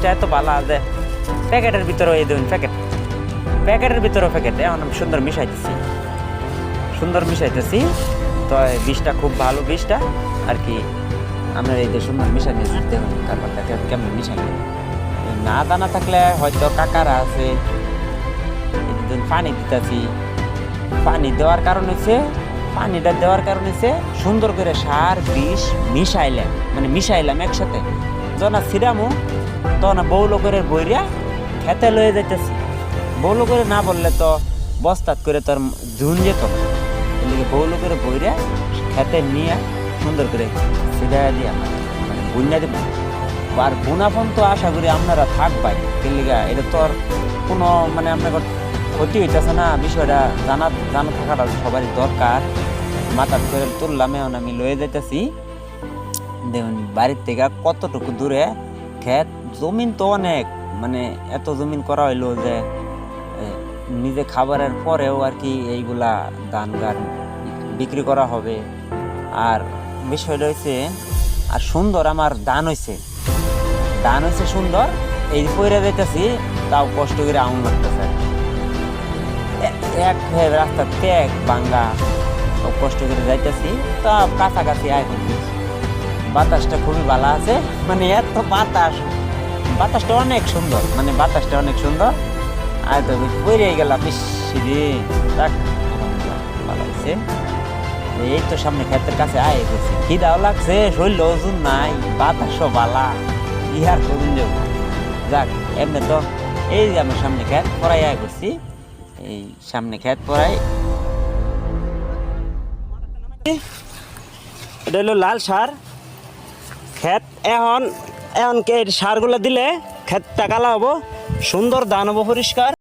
এত ভালো যে প্যাকেটের ভিতরে এই দেখুন প্যাকেটের ভিতরে প্যাকেট এখন আমি সুন্দর মিশাইতেছি তো বীজটা খুব ভালো বীজটা আর কি আমরা এই যে সুন্দর মিশাই নিয়েছি দেখুন কারবারটা কেমন মিশাই না দানা থাকলে হয়তো কাকারা আছে পানি দিতেছি পানিটা দেওয়ার কারণ হচ্ছে সুন্দর করে সার বিষ মিশাইলাম একসাথে যখন ছিড়ামো তখন বৌল করে বইরিয়া খেতে লয়ে যাইতেছি বৌল করে না বললে তো বস্তাত করে তোর ঝুন যেত না এদিকে বৌল করে বইরিয়া খেতে নিয়ে সুন্দর করে ছিড়া দিয়া মানে বুনিয়া দিব আর বুনাফোন তো আশা করি আপনারা থাকবাই কেলিগা এটা তো আর কোনো মানে আপনার ক্ষতি হইতেছে না বিষয়টা জানা থাকাটা সবারই দরকার মাথার করে তুললাম এখন আমি লয়ে যাইতেছি দেখুন বাড়ির থেকে কতটুকু দূরে ক্ষেত জমিন তো অনেক মানে এত জমিন করা হইলো যে নিজে খাবারের পরেও আর কি এইগুলা ধান গান বিক্রি করা হবে আর বিষয়টা হয়েছে আর সুন্দর আমার ধান হয়েছে সুন্দর এই পয়রা যাইতেছি তাও কষ্ট করে আউন লাগতেছে এক রাস্তা ত্যাগ বাঙ্গা কষ্ট করে যাইতেছি তা কাছাকাছি আয় বাতাসটা খুবই ভালো আছে মানে এত বাতাসটা অনেক সুন্দর আর তো পড়ে গেলাম রে ভালো হয়েছে এই তো সামনে ক্ষেতের কাছে আয় গেছি খিদাও লাগছে শরীর ওজন নাই বাতাসও বালা ইহার করুন দেব যাক এমনি তো এই যে আমি সামনে ক্ষেত পড়াই আয় করছি এই সামনে ক্ষেত পড়াই এটা হলো লাল সার ক্ষেত এখন কে সারগুলো দিলে ক্ষেতটা কালা হবো সুন্দর ধান হবো পরিষ্কার